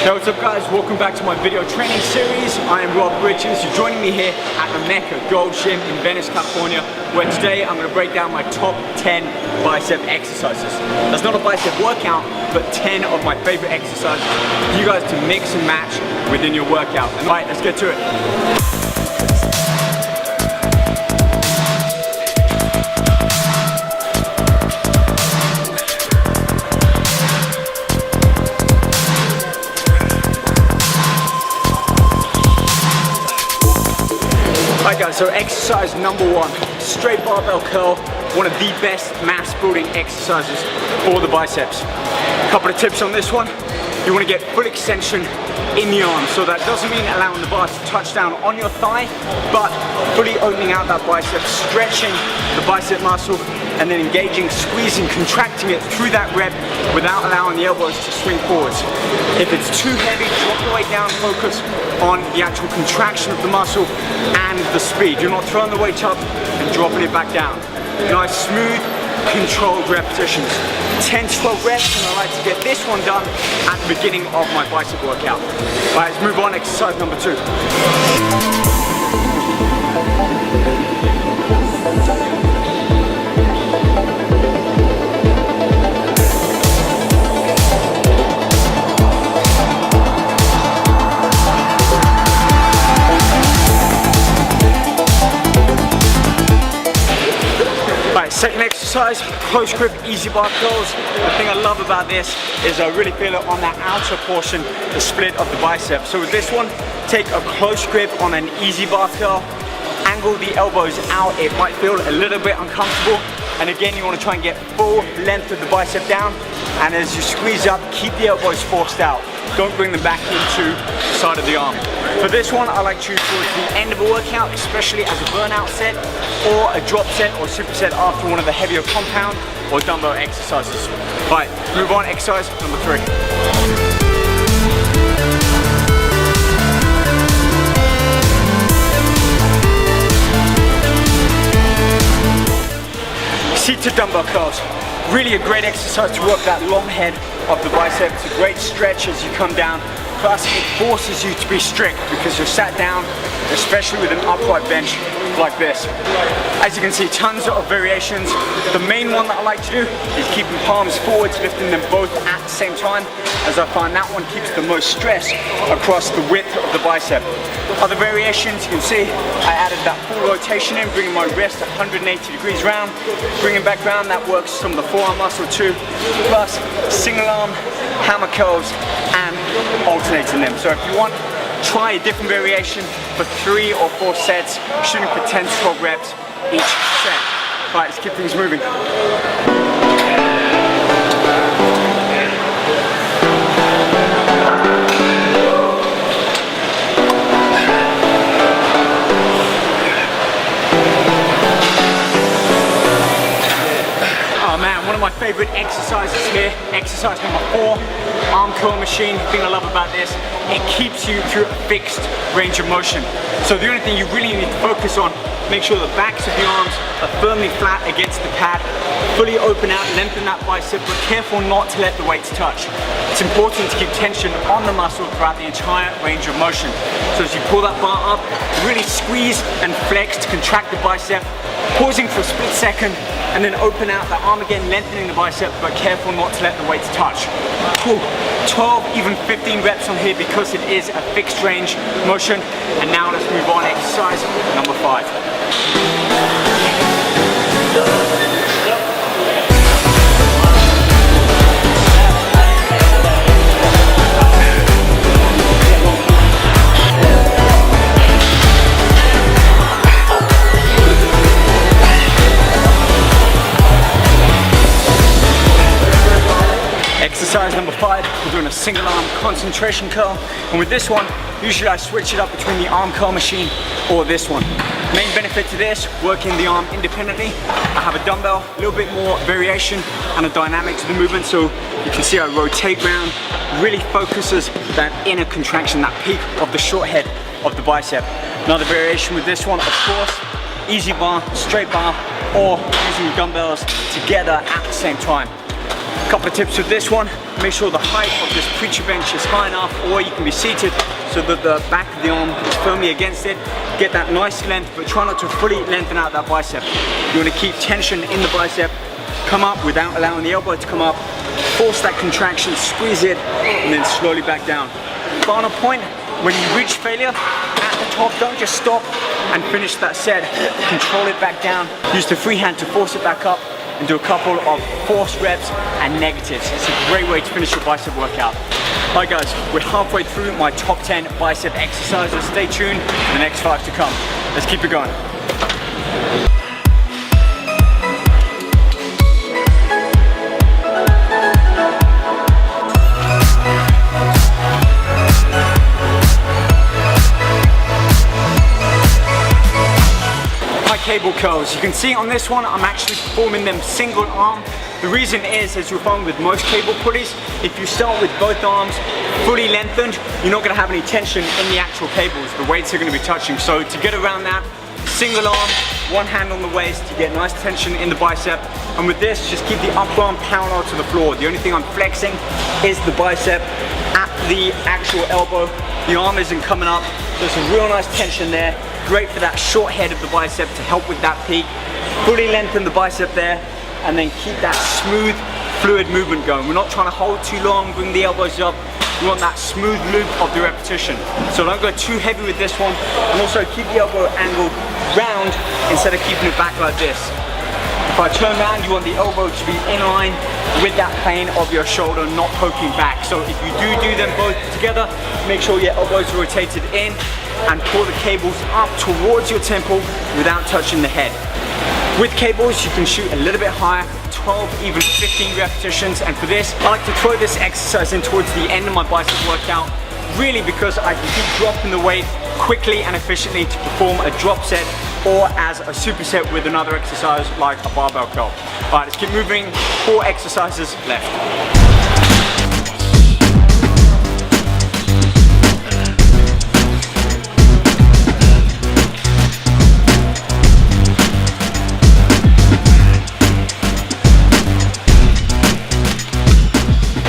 Hey, what's up guys? Welcome back to my video training series. I am Rob Richards. You're joining me here at the Mecca Gold Gym in Venice, California, where today I'm going to break down my top 10 bicep exercises. That's not a bicep workout, but 10 of my favorite exercises for you guys to mix and match within your workout. And right, let's get to it. Alright guys, so exercise number one, straight barbell curl, one of the best mass building exercises for the biceps. A couple of tips on this one. You want to get full extension in the arm, so that doesn't mean allowing the bar to touch down on your thigh, but fully opening out that bicep, stretching the bicep muscle, and then engaging, squeezing, contracting it through that rep without allowing the elbows to swing forwards. If it's too heavy, drop the weight down, focus on the actual contraction of the muscle and the speed. You're not throwing the weight up and dropping it back down. Nice, smooth, controlled repetitions. 10 to 12 reps, and I like to get this one done at the beginning of my bicep workout. Alright, let's move on, exercise number two. Second exercise, close grip, easy bar curls. The thing I love about this is I really feel it on that outer portion, the split of the bicep. So with this one, take a close grip on an easy bar curl, angle the elbows out. It might feel a little bit uncomfortable. And again, you want to try and get full length of the bicep down. And as you squeeze up, keep the elbows forced out. Don't bring them back into the side of the arm. For this one, I like to choose towards the end of a workout, especially as a burnout set, or a drop set or superset after one of the heavier compound or dumbbell exercises. Right, move on, exercise number three. Seated dumbbell curls. Really a great exercise to work that long head of the bicep. It's a great stretch as you come down. Plus it forces you to be strict because you're sat down, especially with an upright bench like this. As you can see, tons of variations. The main one that I like to do is keeping palms forwards, lifting them both at the same time, as I find that one keeps the most stress across the width of the bicep. Other variations, you can see I added that full rotation in, bringing my wrist 180 degrees round, bringing back round. That works some of the forearm muscle too, plus single arm, hammer curls, and alternating them. So if you want, try a different variation for 3 or 4 sets, shooting for 10 to 12 reps each set. Right, let's keep things moving. One of my favorite exercises here, exercise number 4, arm curl machine. The thing I love about this, it keeps you through a fixed range of motion. So the only thing you really need to focus on, make sure the backs of the arms are firmly flat against the pad, fully open out, lengthen that bicep, but careful not to let the weights touch. It's important to keep tension on the muscle throughout the entire range of motion. So as you pull that bar up, really squeeze and flex to contract the bicep, pausing for a split second, and then open out the arm again, lengthening the bicep, but careful not to let the weights touch. 12, even 15 reps on here because it is a fixed range motion. And now let's move on, exercise number 5. Exercise number 5, we're doing a single arm concentration curl. And with this one, usually I switch it up between the arm curl machine or this one. Main benefit to this, working the arm independently. I have a dumbbell, a little bit more variation and a dynamic to the movement. So you can see I rotate round, really focuses that inner contraction, that peak of the short head of the bicep. Another variation with this one, of course, easy bar, straight bar, or using dumbbells together at the same time. Couple of tips with this one: make sure the height of this preacher bench is high enough, or you can be seated so that the back of the arm is firmly against it. Get that nice length, but try not to fully lengthen out that bicep. You want to keep tension in the bicep, come up without allowing the elbow to come up, force that contraction, squeeze it, and then slowly back down. Final point: when you reach failure at the top, don't just stop and finish that set. Control it back down. Use the free hand to force it back up, and do a couple of forced reps and negatives. It's a great way to finish your bicep workout. Alright guys, we're halfway through my top 10 bicep exercises. Stay tuned for the next 5 to come. Let's keep it going. Cable curls. You can see on this one, I'm actually performing them single arm. The reason is, as you'll find with most cable pulleys, if you start with both arms fully lengthened, you're not going to have any tension in the actual cables. The weights are going to be touching. So to get around that, single arm, one hand on the waist to get nice tension in the bicep. And with this, just keep the upper arm parallel to the floor. The only thing I'm flexing is the bicep at the actual elbow. The arm isn't coming up. There's a real nice tension there. Great for that short head of the bicep to help with that peak. Fully lengthen the bicep there, and then keep that smooth, fluid movement going. We're not trying to hold too long, bring the elbows up. We want that smooth loop of the repetition. So don't go too heavy with this one, and also keep the elbow angled round instead of keeping it back like this. If I turn around, you want the elbow to be in line with that plane of your shoulder, not poking back. So if you do them both together, make sure your elbows are rotated in, and pull the cables up towards your temple without touching the head. With cables, you can shoot a little bit higher, 12, even 15 repetitions. And for this, I like to throw this exercise in towards the end of my bicep workout, really because I can keep dropping the weight quickly and efficiently to perform a drop set or as a superset with another exercise like a barbell curl. All right, let's keep moving. 4 exercises left.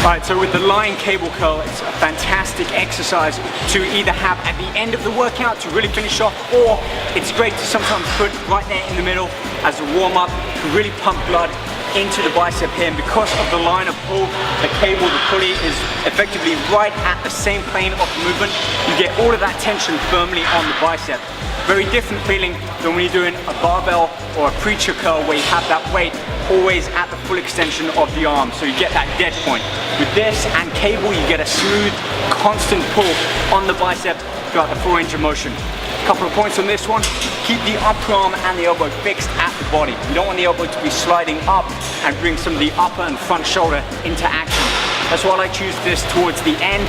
Alright, so with the lying cable curl, it's a fantastic exercise to either have at the end of the workout to really finish off, or it's great to sometimes put right there in the middle as a warm-up to really pump blood into the bicep here. And because of the line of pull, the cable, the pulley is effectively right at the same plane of the movement. You get all of that tension firmly on the bicep. Very different feeling than when you're doing a barbell or a preacher curl where you have that weight always at the full extension of the arm, so you get that dead point. With this and cable, you get a smooth, constant pull on the bicep throughout the full range of motion. Couple of points on this one: keep the upper arm and the elbow fixed at the body. You don't want the elbow to be sliding up and bring some of the upper and front shoulder into action. That's why I like to use this towards the end.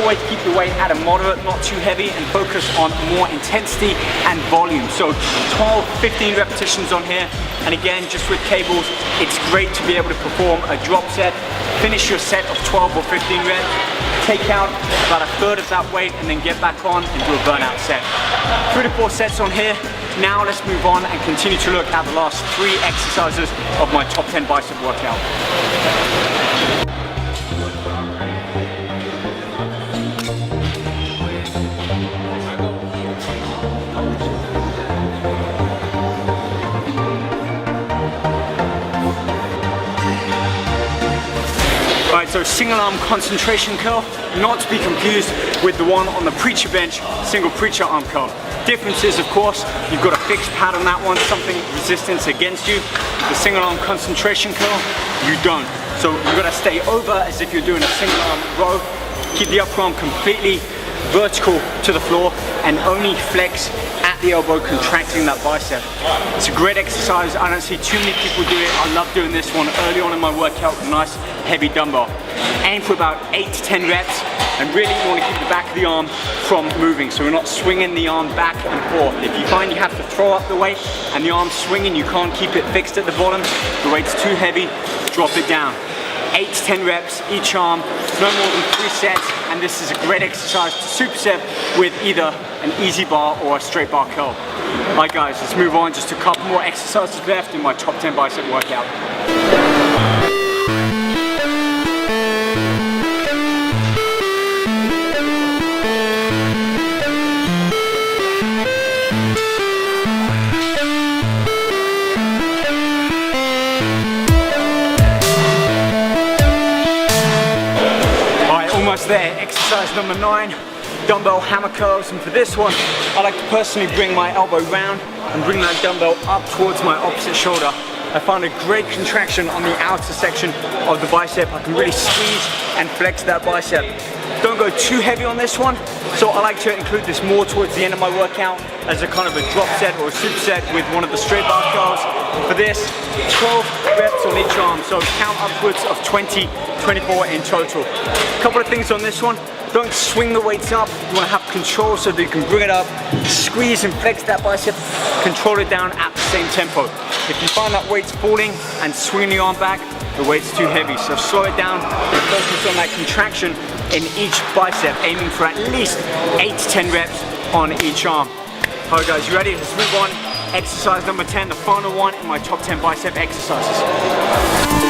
Always keep the weight at a moderate, not too heavy, and focus on more intensity and volume. So 12, 15 repetitions on here. And again, just with cables, it's great to be able to perform a drop set. Finish your set of 12 or 15 reps. Take out about a third of that weight and then get back on and do a burnout set. 3 to 4 sets on here. Now let's move on and continue to look at the last 3 exercises of my top 10 bicep workout. Alright, so single arm concentration curl, not to be confused with the one on the preacher bench, single preacher arm curl. Difference is, of course, you've got a fixed pad on that one, something resistance against you. The single arm concentration curl, you don't. So you've got to stay over as if you're doing a single arm row. Keep the upper arm completely vertical to the floor and only flex at the elbow, contracting that bicep. It's a great exercise. I don't see too many people do it. I love doing this one early on in my workout with a nice heavy dumbbell. Aim for about 8 to 10 reps, and really you want to keep the back of the arm from moving, so we're not swinging the arm back and forth. If you find you have to throw up the weight and the arm's swinging, you can't keep it fixed at the bottom, the weight's too heavy, drop it down. 8 to 10 reps each arm, no more than 3 sets, and this is a great exercise to superset with either an easy bar or a straight bar curl. Alright guys, let's move on. Just a couple more exercises left in my top 10 bicep workout. exercise number 9, dumbbell hammer curls. And for this one, I like to personally bring my elbow round and bring that dumbbell up towards my opposite shoulder. I find a great contraction on the outer section of the bicep. I can really squeeze and flex that bicep. Don't go too heavy on this one, so I like to include this more towards the end of my workout as a kind of a drop set or a superset with one of the straight bar curls. For this, 12 reps on each arm, so count upwards of 20, 24 in total. A couple of things on this one. Don't swing the weights up. You want to have control so that you can bring it up, squeeze and flex that bicep, control it down at the same tempo. If you find that weight's falling and swinging the arm back, the weight's too heavy. So slow it down and focus on that contraction in each bicep, aiming for at least 8 to 10 reps on each arm. Alright guys, you ready? Let's move on. Exercise number 10, the final one in my top 10 bicep exercises.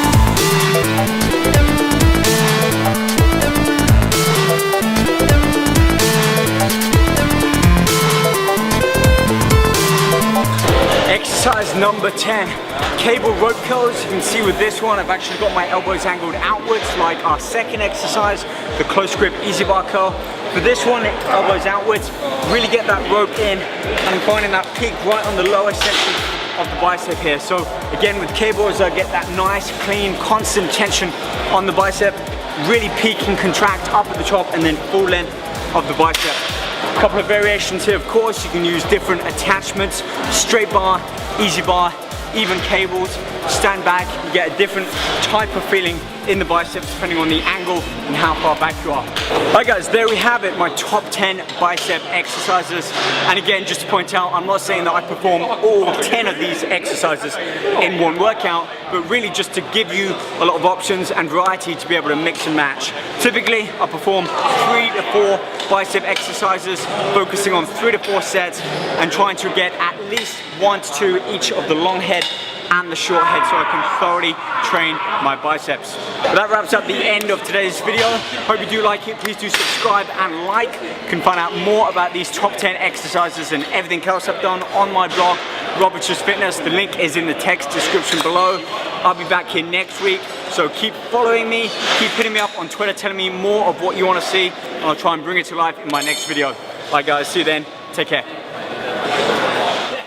Exercise number 10, cable rope curls. You can see with this one, I've actually got my elbows angled outwards like our second exercise, the close grip easy bar curl. For this one, elbows outwards, really get that rope in, and I'm finding that peak right on the lower section of the bicep here. So again, with cables, I get that nice, clean, constant tension on the bicep, really peak and contract up at the top and then full length of the bicep. A couple of variations here, of course. You can use different attachments, straight bar, easy bar, even cables, stand back. You get a different type of feeling in the biceps depending on the angle and how far back you are. Alright guys, there we have it, my top 10 bicep exercises. And again, just to point out, I'm not saying that I perform all 10 of these exercises in one workout, but really just to give you a lot of options and variety to be able to mix and match. Typically, I perform 3 to 4 bicep exercises, focusing on 3 to 4 sets and trying to get at least 1 to 2 each of the long head and the short head so I can thoroughly train my biceps. But that wraps up the end of today's video. Hope you do like it. Please do subscribe and like. You can find out more about these top 10 exercises and everything else I've done on my blog, Robert's Just Fitness. The link is in the text description below. I'll be back here next week, so keep following me, keep hitting me up on Twitter, telling me more of what you want to see, and I'll try and bring it to life in my next video. Bye guys, see you then, take care.